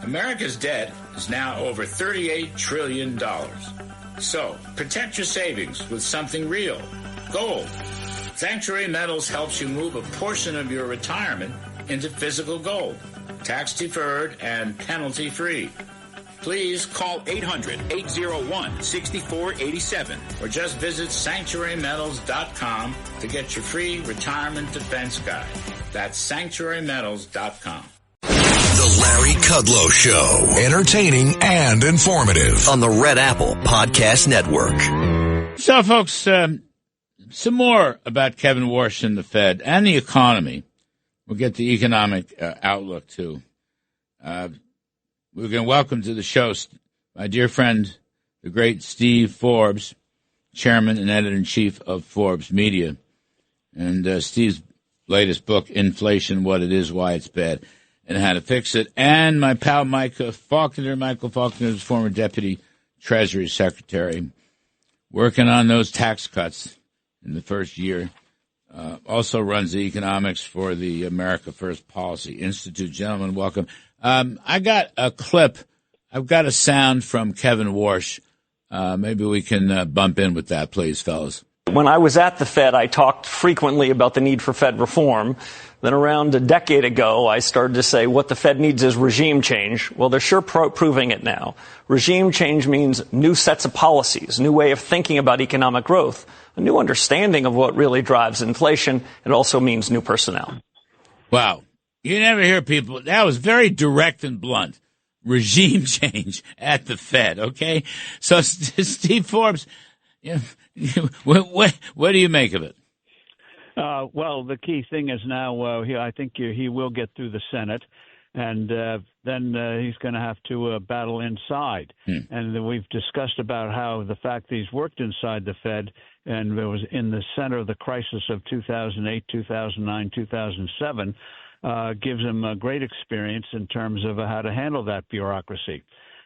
America's debt is now over $38 trillion. So, protect your savings with something real. Gold. Sanctuary Metals helps you move a portion of your retirement into physical gold. Tax-deferred and penalty-free. Please call 800-801-6487 or just visit sanctuarymetals.com to get your free retirement defense guide. That's sanctuarymetals.com. The Larry Kudlow Show. Entertaining and informative. On the Red Apple Podcast Network. So, folks, some more about Kevin Warsh and the Fed and the economy. We'll get the economic outlook, too. We're going to welcome to the show my dear friend, the great Steve Forbes, chairman and editor-in-chief of Forbes Media. And Steve's latest book, Inflation, What It Is, Why It's Bad, and How to Fix It. And my pal, Michael Faulkender, is former Deputy Treasury Secretary, working on those tax cuts in the first year. Also runs the economics for the America First Policy Institute. Gentlemen, welcome. I got a clip. I've got a sound from Kevin Warsh. Maybe we can bump in with that, please, fellas. When I was at the Fed, I talked frequently about the need for Fed reform. Then around a decade ago, I started to say what the Fed needs is regime change. Well, they're sure proving it now. Regime change means new sets of policies, new way of thinking about economic growth, a new understanding of what really drives inflation. It also means new personnel. Wow. You never hear people. That was very direct and blunt. Regime change at the Fed, okay? So, Steve Forbes, what do you make of it? Well, the key thing is now I think he will get through the Senate, and then he's going to have to battle inside. And we've discussed about how the fact that he's worked inside the Fed and it was in the center of the crisis of 2008, 2009, 2007, gives him a great experience in terms of how to handle that bureaucracy.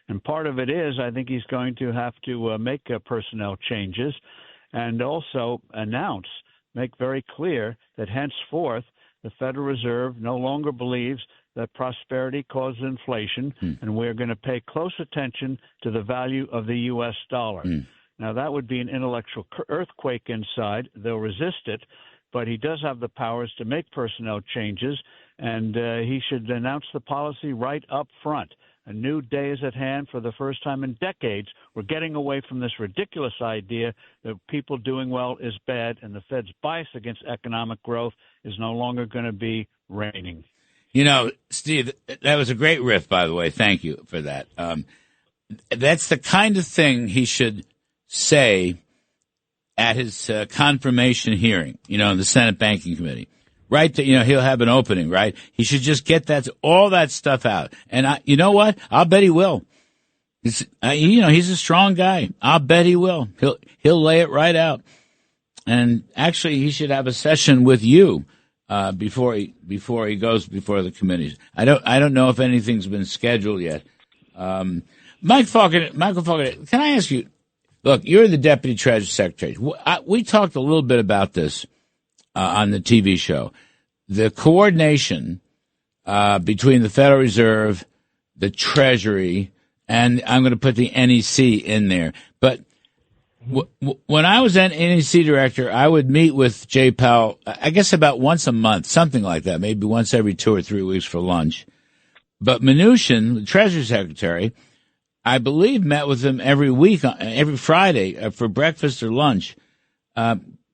And part of it is I think he's going to have to make personnel changes and also make very clear that henceforth the Federal Reserve no longer believes that prosperity causes inflation, and we're going to pay close attention to the value of the U.S. dollar. Now, that would be an intellectual earthquake inside. They'll resist it, but he does have the powers to make personnel changes, and he should announce the policy right up front. A new day is at hand. For the first time in decades, we're getting away from this ridiculous idea that people doing well is bad, and the Fed's bias against economic growth is no longer going to be reigning. You know, Steve, that was a great riff, by the way. Thank you for that. That's the kind of thing he should say at his confirmation hearing, in the Senate Banking Committee. Right, he'll have an opening, right? He should just get all that stuff out. And you know what? I'll bet he will. He's a strong guy. I'll bet he will. He'll lay it right out. And actually, he should have a session with you before he goes before the committees. I don't know if anything's been scheduled yet. Michael Faulkender, can I ask you? Look, you're the Deputy Treasury Secretary. We talked a little bit about this on the TV show. The coordination between the Federal Reserve, the Treasury, and I'm going to put the NEC in there. But when I was an NEC director, I would meet with Jay Powell, I guess about once a month, something like that, maybe once every 2 or 3 weeks for lunch. But Mnuchin, the Treasury Secretary, I believe met with him every week, every Friday for breakfast or lunch.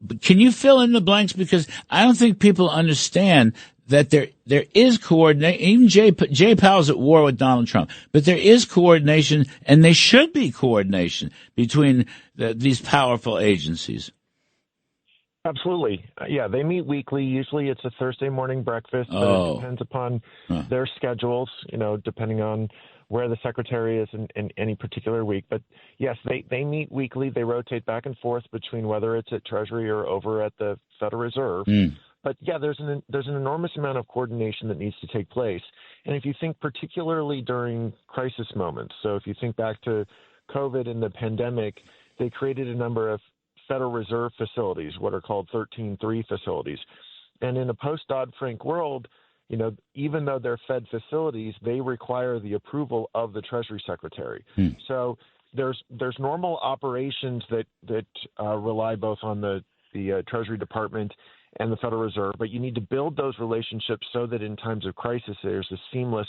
But can you fill in the blanks? Because I don't think people understand that there is coordination. Even Jay Powell's at war with Donald Trump, but there is coordination, and there should be coordination between these powerful agencies. Absolutely. Yeah, they meet weekly. Usually it's a Thursday morning breakfast, but it depends upon their schedules, depending on where the secretary is in any particular week. But yes, they meet weekly. They rotate back and forth between whether it's at Treasury or over at the Federal Reserve. But yeah, there's an enormous amount of coordination that needs to take place. And if you think particularly during crisis moments, so if you think back to COVID and the pandemic, they created a number of Federal Reserve facilities, what are called 13-3 facilities. And in a post-Dodd-Frank world, even though they're Fed facilities, they require the approval of the Treasury Secretary. So there's normal operations that rely both on the Treasury Department and the Federal Reserve, but you need to build those relationships so that in times of crisis, there's a seamless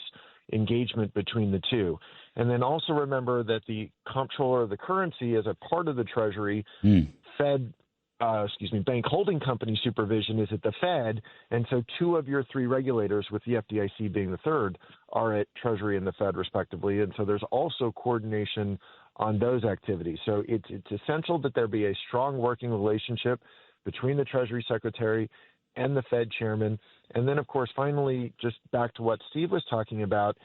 engagement between the two. And then also remember that the comptroller of the currency is a part of the Treasury. Bank holding company supervision is at the Fed, and so 2 of your 3 regulators, with the FDIC being the third, are at Treasury and the Fed respectively, and so there's also coordination on those activities. So it's essential that there be a strong working relationship between the Treasury Secretary and the Fed chairman. And then, of course, finally, just back to what Steve was talking about,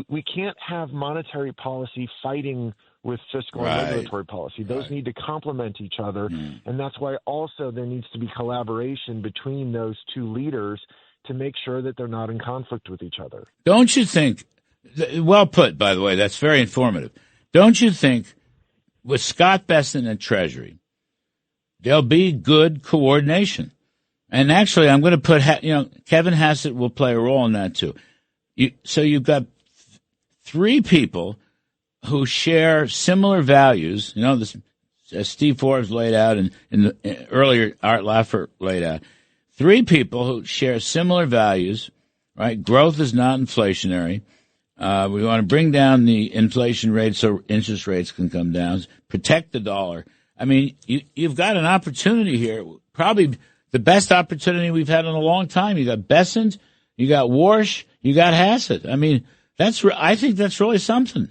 we can't have monetary policy fighting with fiscal and regulatory policy. Those need to complement each other. And that's why also there needs to be collaboration between those 2 leaders to make sure that they're not in conflict with each other. Don't you think, well put, by the way, that's very informative. Don't you think with Scott Bessent at Treasury, there'll be good coordination? And actually, I'm going to put, Kevin Hassett will play a role in that too. So you've got 3 people who share similar values, as Steve Forbes laid out and earlier Art Laffer laid out. 3 people who share similar values, right? Growth is not inflationary. We want to bring down the inflation rate so interest rates can come down, protect the dollar. I mean, you've got an opportunity here, probably the best opportunity we've had in a long time. You got Bessent, you got Warsh, you got Hassett. I mean, I think that's really something.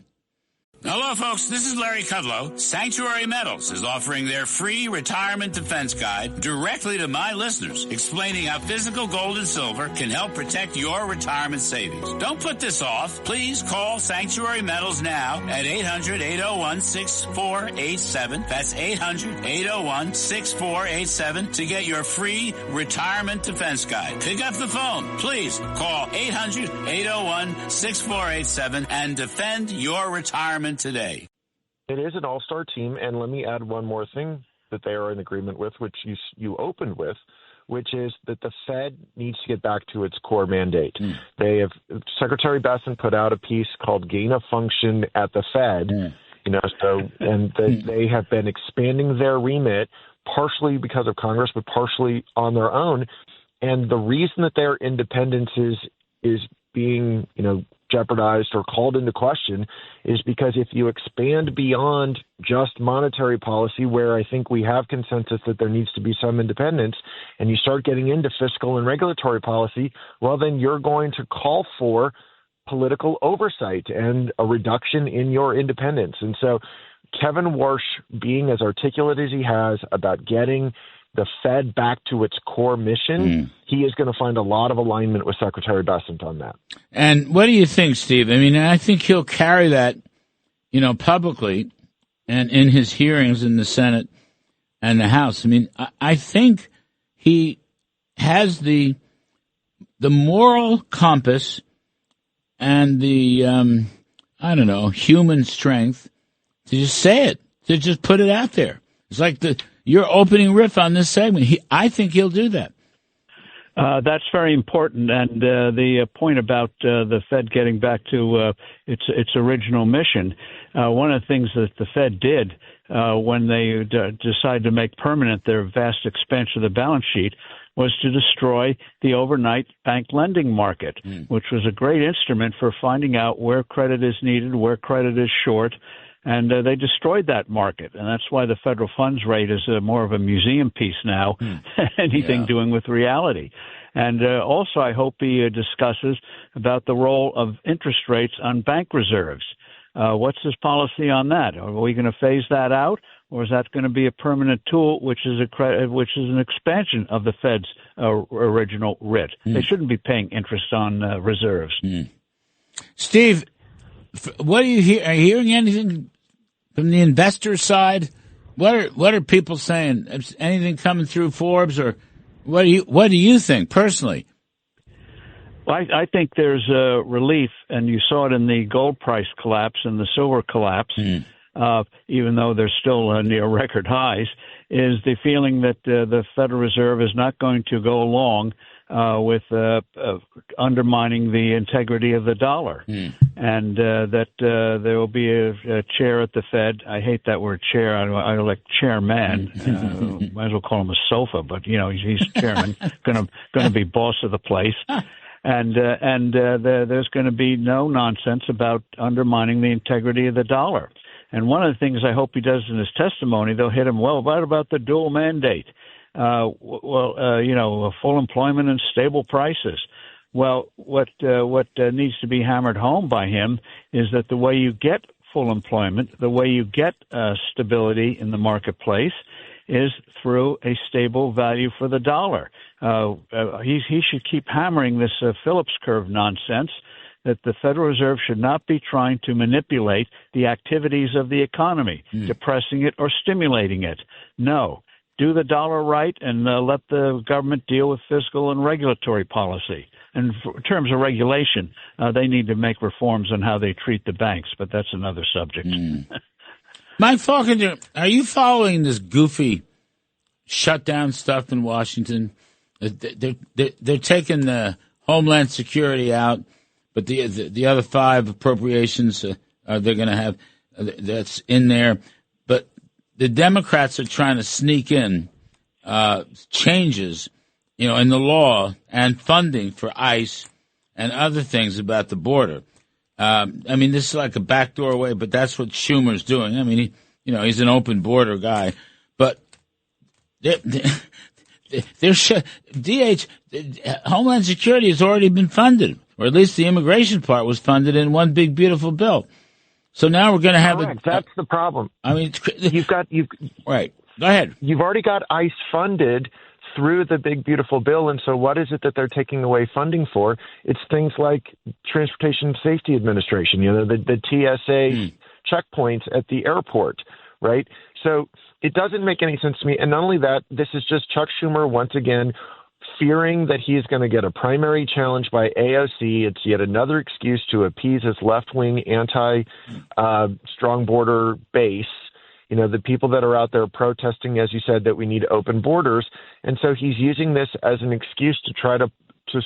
Hello, folks. This is Larry Kudlow. Sanctuary Metals is offering their free retirement defense guide directly to my listeners, explaining how physical gold and silver can help protect your retirement savings. Don't put this off. Please call Sanctuary Metals now at 800-801-6487. That's 800-801-6487 to get your free retirement defense guide. Pick up the phone. Please call 800-801-6487 and defend your retirement today. It is an all-star team, and let me add one more thing that they are in agreement with, which you opened with, which is that the Fed needs to get back to its core mandate. Secretary Bessent put out a piece called Gain of Function at the Fed, they have been expanding their remit, partially because of Congress, but partially on their own. And the reason that their independence is being, jeopardized or called into question is because if you expand beyond just monetary policy, where I think we have consensus that there needs to be some independence, and you start getting into fiscal and regulatory policy, well, then you're going to call for political oversight and a reduction in your independence. And so Kevin Warsh, being as articulate as he has about getting the Fed back to its core mission, he is going to find a lot of alignment with Secretary Bessent on that. And what do you think, Steve? I mean, I think he'll carry that, publicly and in his hearings in the Senate and the House. I mean, I think he has the moral compass and the, human strength to just say it, to just put it out there. It's like your opening riff on this segment. I think he'll do that. That's very important. And the point about the Fed getting back to its original mission, one of the things that the Fed did when they decided to make permanent their vast expansion of the balance sheet was to destroy the overnight bank lending market, which was a great instrument for finding out where credit is needed, where credit is short. And they destroyed that market. And that's why the federal funds rate is more of a museum piece now than anything doing with reality. And also, I hope he discusses about the role of interest rates on bank reserves. What's his policy on that? Are we going to phase that out? Or is that going to be a permanent tool, which is an expansion of the Fed's original writ? They shouldn't be paying interest on reserves. Steve, what are you hearing? Are you hearing anything from the investor side? What are people saying? Anything coming through Forbes, or what do you think personally? Well, I think there's relief, and you saw it in the gold price collapse and the silver collapse, even though they're still near record highs, is the feeling that the Federal Reserve is not going to go along with undermining the integrity of the dollar, and that there will be a chair at the Fed. I hate that word chair. I like chairman. Might as well call him a sofa, but he's chairman. going to be boss of the place. And there's going to be no nonsense about undermining the integrity of the dollar. And one of the things I hope he does in his testimony, they'll hit him, well, what about the dual mandate? Full employment and stable prices. Well, what needs to be hammered home by him is that the way you get full employment, the way you get stability in the marketplace is through a stable value for the dollar. He should keep hammering this Phillips curve nonsense, that the Federal Reserve should not be trying to manipulate the activities of the economy, depressing it or stimulating it. No. Do the dollar right and let the government deal with fiscal and regulatory policy. And in terms of regulation, they need to make reforms on how they treat the banks, but that's another subject. Mike Faulkender, are you following this goofy shutdown stuff in Washington? They're taking the Homeland Security out, but the other 5 appropriations they're going to have that's in there. But the Democrats are trying to sneak in changes, in the law and funding for ICE and other things about the border. This is like a backdoor way, but that's what Schumer's doing. He's an open border guy, but Homeland Security has already been funded, or at least the immigration part was funded in one big beautiful bill. So now we're going to have that's the problem. You've right. Go ahead. You've already got ICE funded through the big beautiful bill, and so what is it that they're taking away funding for? It's things like Transportation Safety Administration, the TSA checkpoints at the airport, right? So it doesn't make any sense to me. And not only that, this is just Chuck Schumer once again fearing that he is going to get a primary challenge by AOC. It's yet another excuse to appease his left-wing anti-strong border base. The people that are out there protesting, as you said, that we need open borders. And so he's using this as an excuse to try to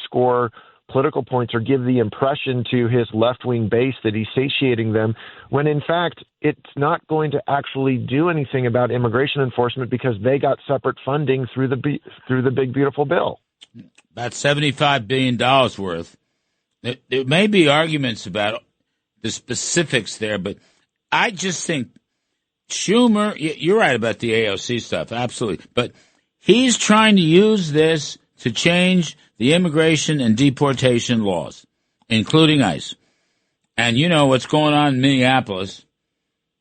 score political points or give the impression to his left-wing base that he's satiating them, when in fact it's not going to actually do anything about immigration enforcement because they got separate funding through the big beautiful bill. About $75 billion worth. There may be arguments about the specifics there, but I just think Schumer, you're right about the AOC stuff, absolutely. But he's trying to use this to change the immigration and deportation laws, including ICE. And you know what's going on in Minneapolis,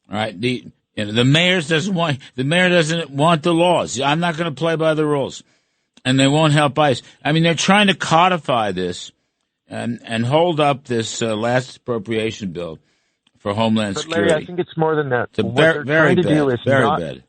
right? The mayor doesn't want the laws. I'm not going to play by the rules, and they won't help ICE. They're trying to codify this and hold up this last appropriation bill for Homeland Security. Larry, I think it's more than that. It's very bad.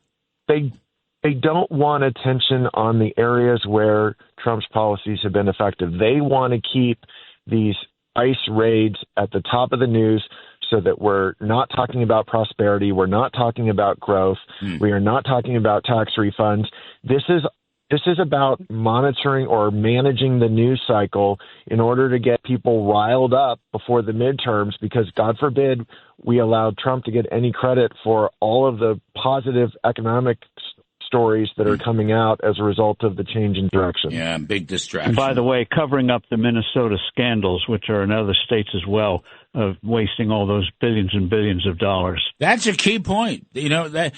They don't want attention on the areas where Trump's policies have been effective. They want to keep these ICE raids at the top of the news so that we're not talking about prosperity. We're not talking about growth. We are not talking about tax refunds. This is about monitoring or managing the news cycle in order to get people riled up before the midterms, because God forbid we allowed Trump to get any credit for all of the positive economic stories that are coming out as a result of the change in direction. Yeah, big distraction. By the way, covering up the Minnesota scandals, which are in other states as well, of wasting all those billions and billions of dollars. That's a key point. That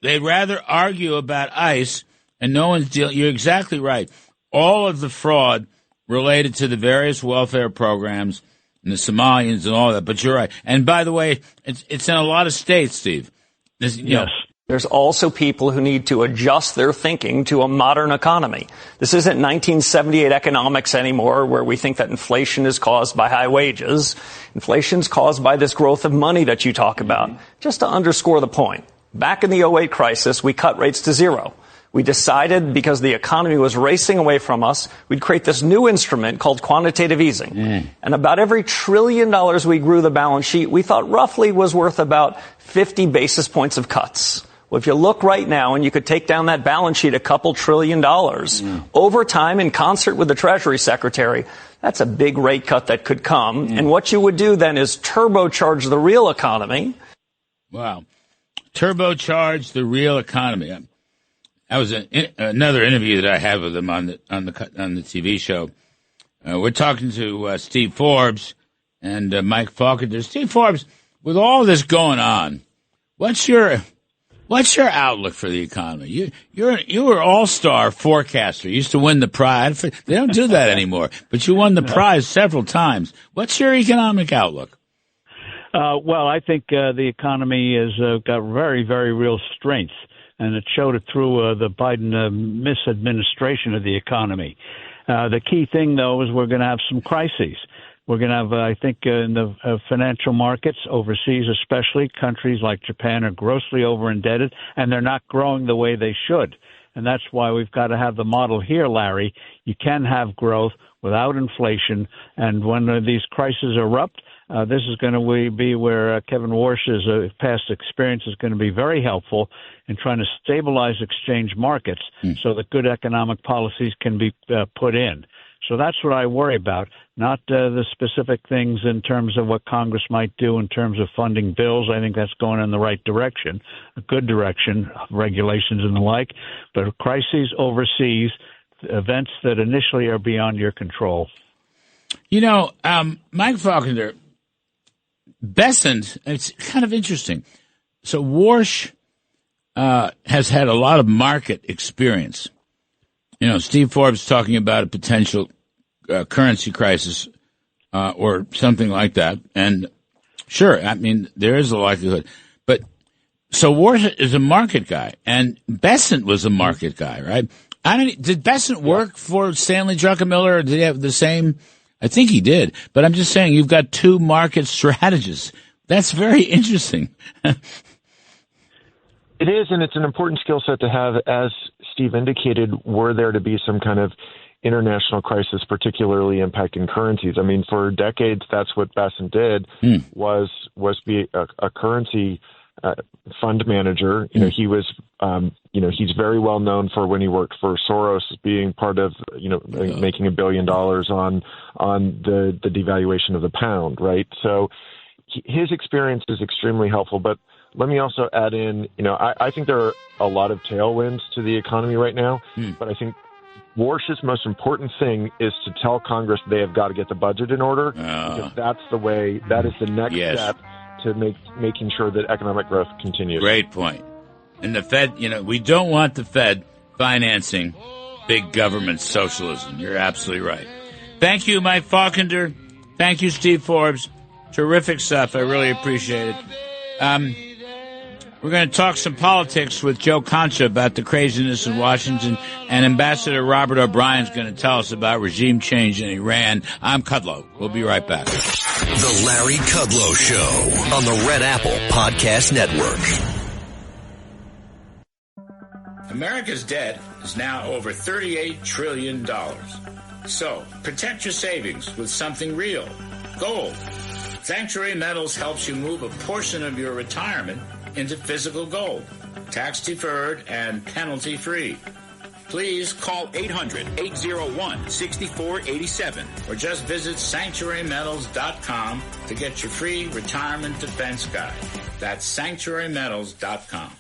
they'd rather argue about ICE, and no one's dealing. You're exactly right. All of the fraud related to the various welfare programs and the Somalians and all that. But you're right. And by the way, it's in a lot of states, Steve. Yes. There's also people who need to adjust their thinking to a modern economy. This isn't 1978 economics anymore, where we think that inflation is caused by high wages. Inflation's caused by this growth of money that you talk about. Just to underscore the point, back in the 2008 crisis, we cut rates to zero. We decided, because the economy was racing away from us, we'd create this new instrument called quantitative easing. And about every $1 trillion we grew the balance sheet, we thought roughly was worth about 50 basis points of cuts. Well, if you look right now, and you could take down that balance sheet $2 trillion over time in concert with the Treasury Secretary, that's a big rate cut that could come. And what you would do then is turbocharge the real economy. Wow. Turbocharge the real economy. That was another interview that I had with him on the TV show. We're talking to Steve Forbes and Mike Faulkender. Steve Forbes, with all this going on, what's your outlook for the economy? You were all-star forecaster. You used to win the prize. They don't do that anymore, but you won the prize several times. What's your economic outlook? Well, I think the economy has got very, very real strength, and it showed it through the Biden misadministration of the economy. The key thing, though, is we're going to have some crises. We're going to have, I think, in the financial markets, overseas especially, countries like Japan are grossly over-indebted, and they're not growing the way they should. And that's why we've got to have the model here, Larry. You can have growth without inflation, and when these crises erupt, this is going to be where Kevin Warsh's past experience is going to be very helpful in trying to stabilize exchange markets so that good economic policies can be put in. So that's what I worry about, not the specific things in terms of what Congress might do in terms of funding bills. I think that's going in the right direction, a good direction, regulations and the like. But crises overseas, events that initially are beyond your control. You know, Mike Faulkender, Bessent, it's kind of interesting. So Warsh has had a lot of market experience. You know, Steve Forbes talking about a potential currency crisis or something like that. And sure, I mean, there is a likelihood. But so Warsh is a market guy, and Bessent was a market guy, right? Did Bessent work for Stanley Druckenmiller, or did he have the same? I think he did. But I'm just saying, you've got two market strategists. That's very interesting. It is, and it's an important skill set to have. As Steve indicated, were there to be some kind of international crisis, particularly impacting currencies. I mean, for decades, that's what Bessent did, was be a currency fund manager. You know, he was, he's very well known for when he worked for Soros, being part of, making $1 billion on the devaluation of the pound, right? So his experience is extremely helpful, but let me also add in, I think there are a lot of tailwinds to the economy right now, but I think Warsh's most important thing is to tell Congress they have got to get the budget in order, because that is the next step to making sure that economic growth continues. Great point. And the Fed, we don't want the Fed financing big government socialism. You're absolutely right. Thank you, Mike Faulkender. Thank you, Steve Forbes. Terrific stuff. I really appreciate it. We're going to talk some politics with Joe Concha about the craziness in Washington, and Ambassador Robert O'Brien's going to tell us about regime change in Iran. I'm Kudlow. We'll be right back. The Larry Kudlow Show on the Red Apple Podcast Network. America's debt is now over $38 trillion. So protect your savings with something real. Gold. Sanctuary Metals helps you move a portion of your retirement into physical gold, tax-deferred and penalty-free. Please call 800-801-6487 or just visit sanctuarymetals.com to get your free retirement defense guide. That's sanctuarymetals.com.